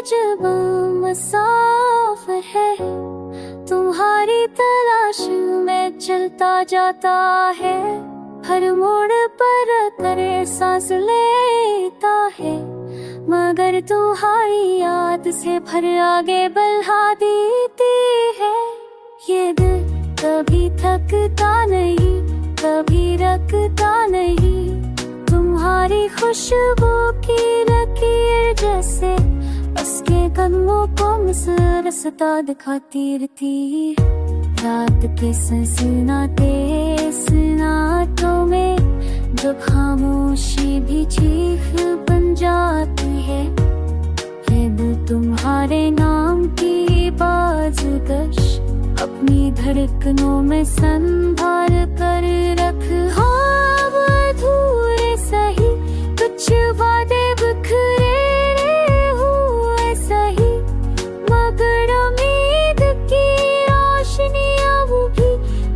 अजब मुसाफिर है, तुम्हारी तलाश में चलता जाता है। हर मोड़ पर करे सांस लेता है, मगर तुम्हारी याद से भर आगे बढ़ा देती है। ये दिल कभी थकता नहीं, कभी रखता नहीं, तुम्हारी खुशबू की लकीर जैसे उसके कदमों को रास्ता दिखाती रहती। रात के सनसनाते सन्नाटों में जब खामोशी भी चीख बन जाती है, ये दिल तुम्हारे नाम की बाज़गश अपनी धड़कनों में संभाल कर रखा। अधूरे सही कुछ वादे बिखरे हुए सही, मगर उम्मीद की रोशनी अब भी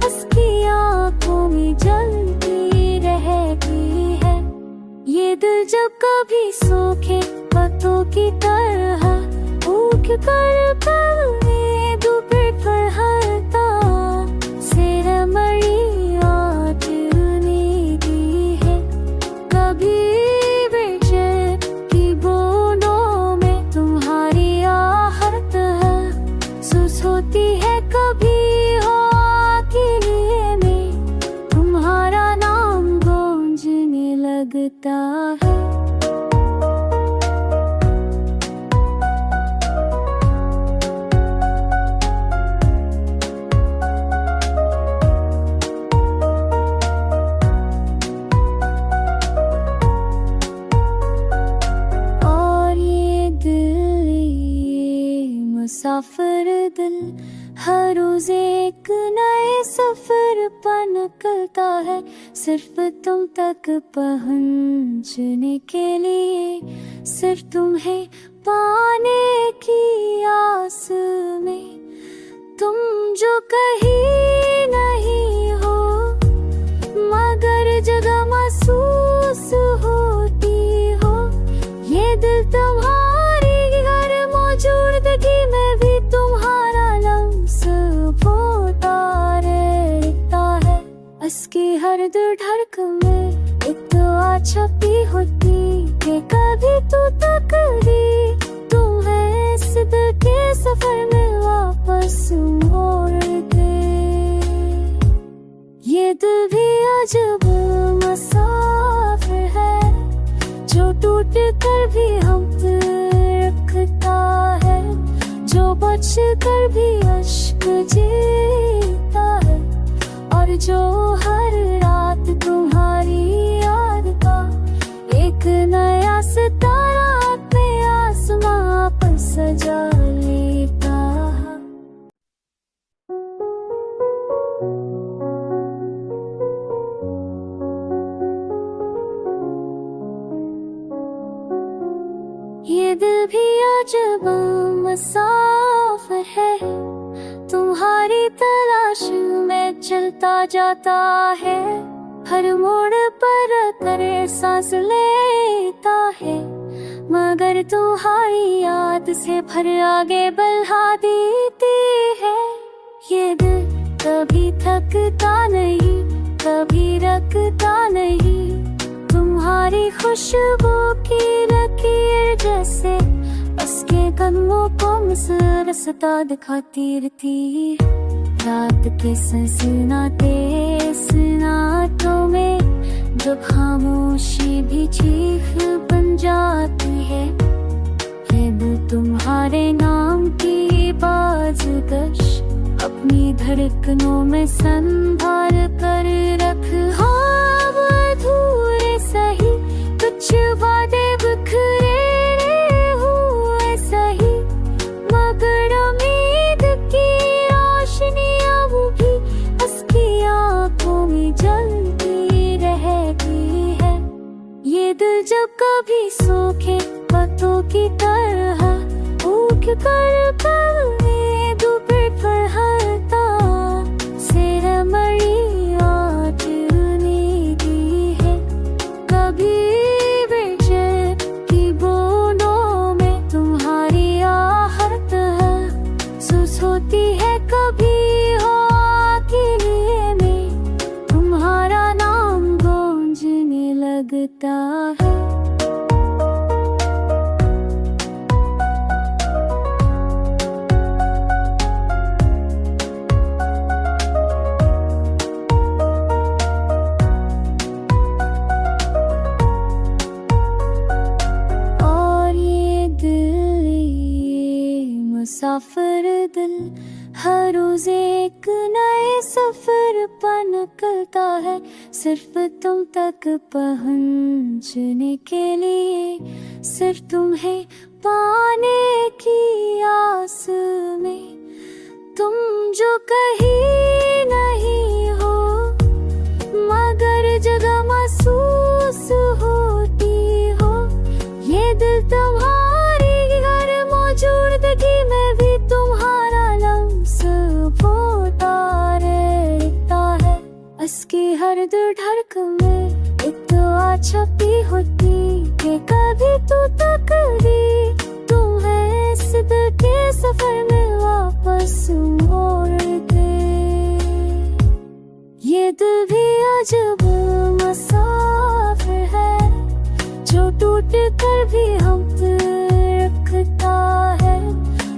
उसकी आंखों में जलती रहती है। ये दिल जब कभी सूखे पत्तों की तरह उग कर कभी दोपहर पर हरता से मरी आज दी है। कभी बेचैन की बूंदों में तुम्हारी आहट महसूस होती है, कभी हो अकेले में तुम्हारा नाम गूंजने लगता है। मुसाफिर दिल हर रोज एक नए सफर पर निकलता है, सिर्फ तुम तक पहुंचने के लिए, सिर्फ तुम्हें पाने की आस में। तुम जो कहीं नहीं हो मगर जगह महसूस होती हो, ये दिल तुम्हारी हर मौजूदगी में भी तुम्हारा लम्स बोता रहता है। उसकी हर धड़कन में एक दुआ छपी होती कि कभी तू तकदीर तुम्हें इस दिल के सफर में वापस मोड़ दे। ये दिल भी अजब मुसाफिर है, जो टूट कर भी हम रखता है, जो बच कर भी अश्क जीता है, और जो हर रात तुम्हारी याद का एक नया सितारा अपने आसमां पर सजा लेता है। ये दिल भी अजब मुसाफिर है, तुम्हारी तलाश में चलता जाता है। हर मोड़ पर करे सांस लेता है, मगर तुम्हारी याद से भर आगे बढ़ा देती है। ये दिल कभी थकता नहीं, कभी रखता नहीं, तुम्हारी खुशबू की लकीर जैसे उसके कदमों को रास्ता दिखाती रहती। रात के सनसनाते सन्नाटों में जब खामोशी भी चीख बन जाती है, ये दिल तुम्हारे नाम की बाज़गश अपनी धड़कनों में संभाल कर रखा। अधूरे सही कुछ वादे बिखरे हुए सही, मगर उम्मीद की रोशनी अब भी उसकी आंखों में जलती रहती है। ये दिल जब कभी सूखे पत्तों की तरह उग कर कभी दोपहर पर हरता से मरी आज होती है कभी हो अकेले में, तुम्हारा नाम गूंजने लगता है। मुसाफिर दिल हर रोज एक नए सफर पर निकलता है, सिर्फ तुम तक पहुंचने के लिए, सिर्फ तुम्हें पाने की आस में। तुम जो कहीं नहीं हो मगर जगह महसूस होती हो, ये दिल तुम्हारी हर मौजूदगी में भी तुम्हारा लम्स होता रहता है। इसकी हर धड़कन में एक दुआ छपी होती कि कभी तू तकदीर तुम्हें इस दिल के सफर में वापस मोड़ दे। ये दिल भी अजब मुसाफिर है, जो टूट कर भी हम रखता है,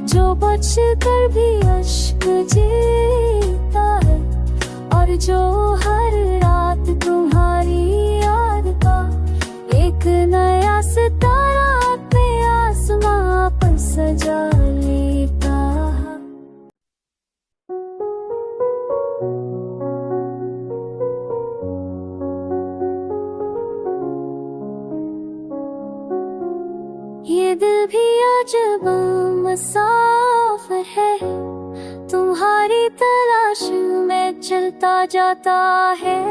जो बच कर भी अश्क जीता है, और जो हर रात तुम्हारी याद का एक नया सितारा अपने आसमां पर सजा लेता है। ये दिल भी अजब मुसाफिर है, तुम्हारी तलाश में चलता जाता है,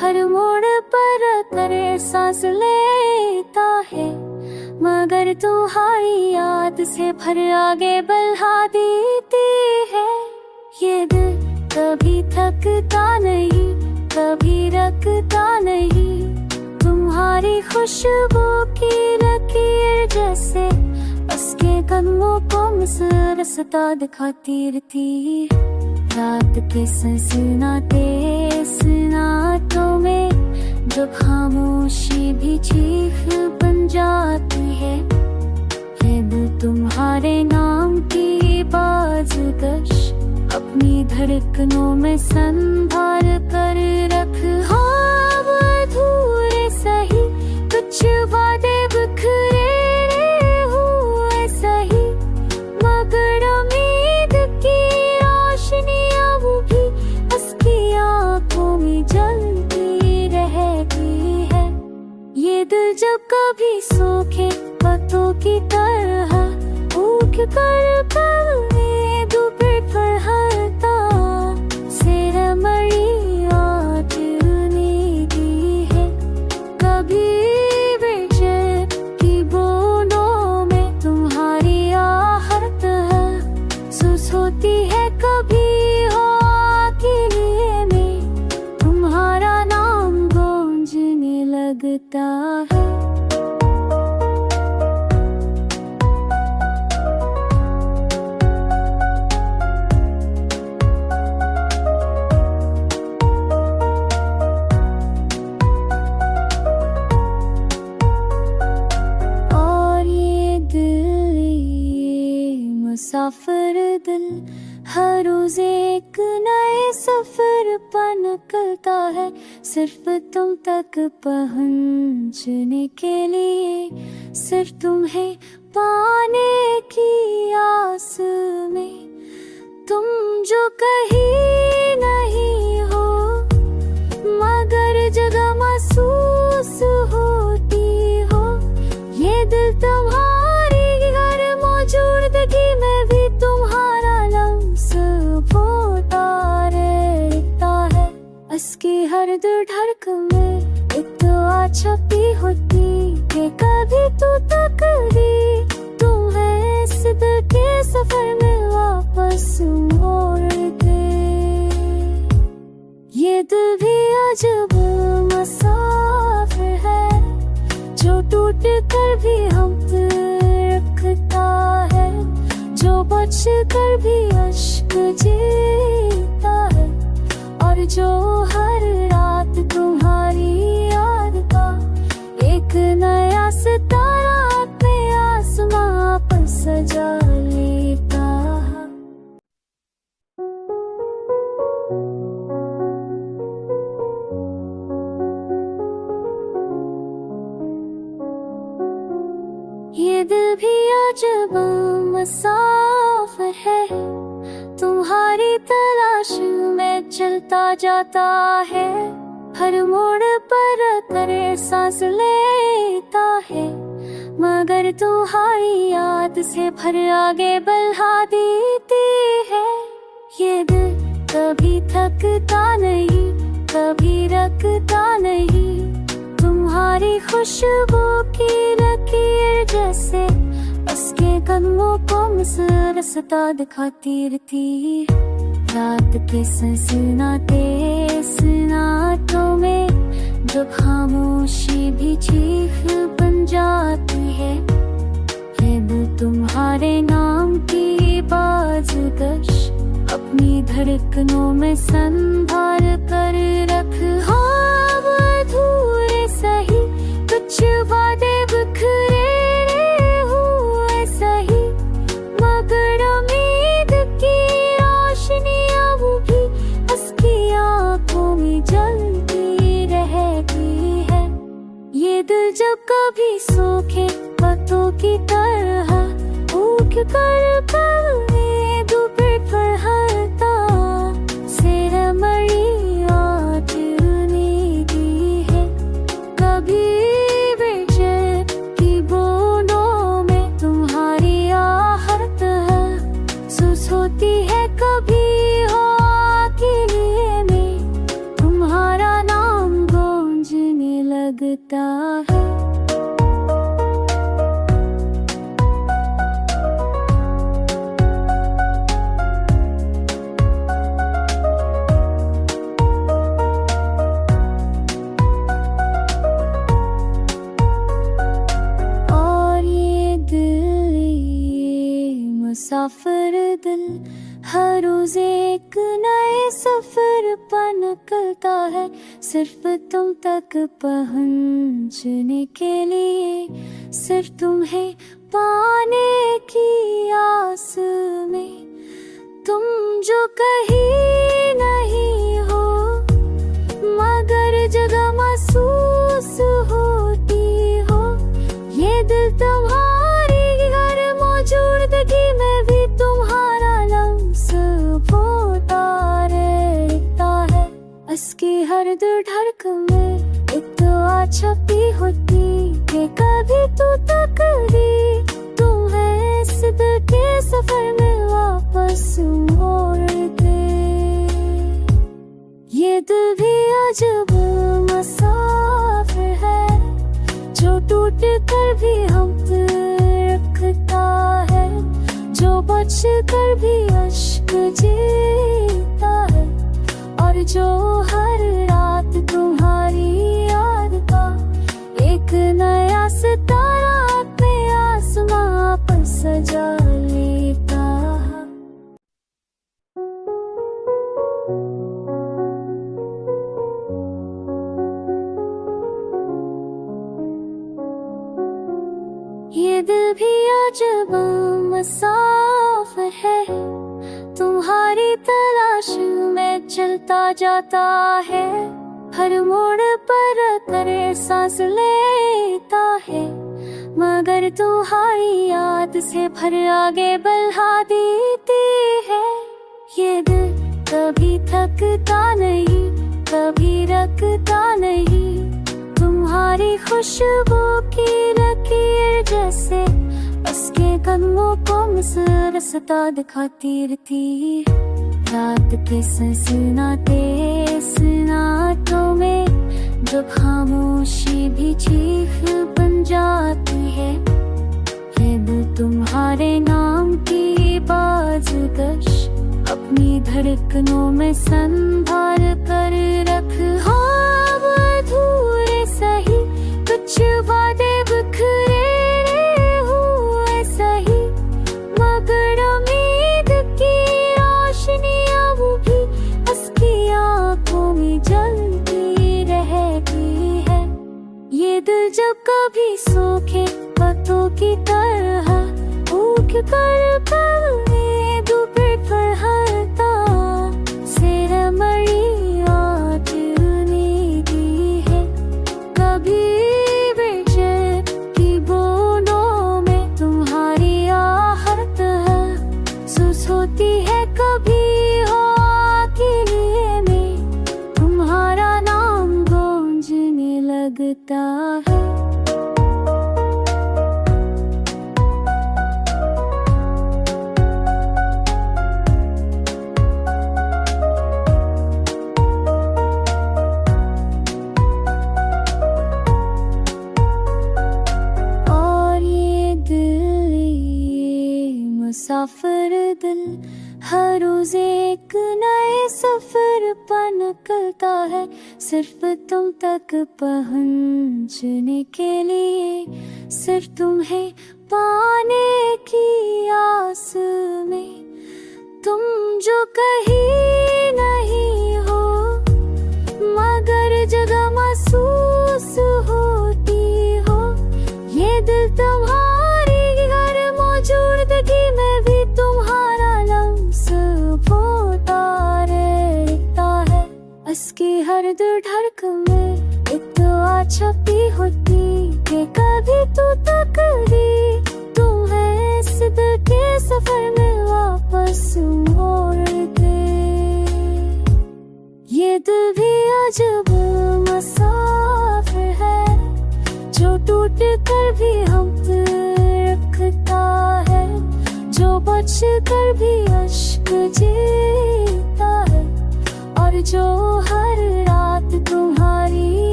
हर मोड़ पर करे सांस लेता है, मगर तुम्हारी याद से भर आगे बढ़ा देती है। ये दिल कभी थकता नहीं, कभी रखता नहीं, तुम्हारी खुशबू की लकीर जैसे उसके कदमों को रास्ता दिखाती रहती। रात के सनसनाते सन्नाटों में जब खामोशी भी चीख बन जाती है, ये दिल तुम्हारे नाम की बाज़गश अपनी धड़कनों में संभाल कर रख। हाँ अधूरे सही कुछ वादे बिखरे हुए सही, मगर उम्मीद की रोशनी अब भी उसकी आंखों में जलती रहती है। ये दिल जब कभी सूखे पत्तों की तरह उठ कर पलने दोपहर फरहता से मरी आजने दी है। कभी बेचैन की बूंदों में तुम्हारी आहट महसूस होती है, कभी हो अकेले में तुम्हारा नाम गूंजने लगता है। मुसाफिर दिल हर रोज एक नए सफर पर निकलता है, सिर्फ तुम तक पहुंचने के लिए, सिर्फ तुम्हें पाने की आस में। तुम जो कहीं नहीं हो मगर जगह महसूस होती हो, ये दिल तुम्हारी हर मौजूदगी में भी तुम्हारा लम्स होता रहता है। इसकी हर धड़कन में एक दुआ छपी होती कि कभी तू तकदीर तुम्हें इस दिल के सफर में वापस मोड़ दे। ये दिल भी अजब मुसाफिर है, जो टूट कर भी हम रखता है, जो बच कर भी अश्क इश्क जीता है। और जो हर रात तुम्हारी याद का एक नया सितारा अपने आसमां पर सजा लेता है। ये दिल भी अजब मुसाफिर है, तुम्हारी तलाश में चलता जाता है। हर मोड़ पर करे सांस लेता है, मगर तुम्हारी याद से भर आगे बढ़ा देती है। ये दिल कभी थकता नहीं, कभी रखता नहीं, तुम्हारी खुशबू की लकीर जैसे उसके कदमों को रास्ता दिखाती रहती। रात के सनसनाते सन्नाटों में जब खामोशी भी चीख बन जाती है। दिल तुम्हारे नाम की बाज़गश अपनी धड़कनों में संभाल कर रख। हाँ अधूरे सही कुछ वादे बिखरे हुए सही, मगर उम्मीद की रोशनी अब भी उसकी आंखों में जलती रहती है। ये दिल जब कभी सूखे पत्तों की तरह उग कर कभी दोपहर पर हरता से मरी आज ने दी है। कभी बेचैन की बूंदों में तुम्हारी आहट है सुस होती है। कभी हो अकेले में तुम्हारा नाम गूंजने लगता है। मुसाफिर दिल हर रोज एक नए सफर पर निकलता है, सिर्फ तुम तक पहुंचने के लिए, सिर्फ तुम्हें पाने की आस में। तुम जो कहीं नहीं हो मगर जगह महसूस होती हो। ये दिल तुम्हारी हर मौजूदगी में भी तुम्हारा लम्स होता रहता है। उसकी हर धड़कन में एक दुआ छपी होती कि कभी तू तकदीर तुम्हें इस दिल के सफर में वापस मोड़ दे। ये दिल भी अजब मुसाफिर है, जो टूट कर भी हम रखता है, जो बच कर भी अश्क जीता है। और जो हर रात तुम्हारी याद का एक नया सितारा अपने आसमां पर सजा लेता है। ये दिल भी अजब मुसाफिर है, तुम्हारी तलाश में चलता जाता है। हर मोड़ पर करे सांस लेता है, मगर तुम्हारी याद से भर आगे बढ़ा देती है। ये दिल कभी थकता नहीं, कभी रखता नहीं, तुम्हारी खुशबू की लकीर जैसे उसके कदमों को रास्ता दिखाती रहती। रात के सनसनाते सन्नाटों में जब खामोशी भी चीख बन जाती है। दिल तुम्हारे नाम की बाज़गश अपनी धड़कनों में संभाल कर रख। हाँ अधूरे सही कुछ वादे बिखरे हुए सही, मगर उम्मीद की रोशनी दिल जब कभी सूखे पत्तों की तरह उग कर पलने दोपहर पर हरता सिर मरी आँच ने दी है। कभी बेचैन की बूंदों में तुम्हारी आहट है सुस होती है। कभी हो अकेले में तुम्हारा नाम गूंजने लगता है। मुसाफिर दिल हर रोज एक नए सफर पर निकलता है सिर्फ तुम तक पहुंचने के लिए। सिर्फ तुम्हें पाने की आस में तुम जो कहीं नहीं हो मगर जगह महसूस होती हो। ये दिल तुम्हारी हर मौजूदगी में भी तुम्हारा लम्स होता रहता है। इसकी हर धड़कन में एक दुआ छपी होती कि कभी तू तकदीर तुम्हें इस दिल के सफर में वापस मोड़ दे। ये दिल भी अजब मुसाफिर है जो टूट कर भी हम रखता है जो बच कर भी अश्क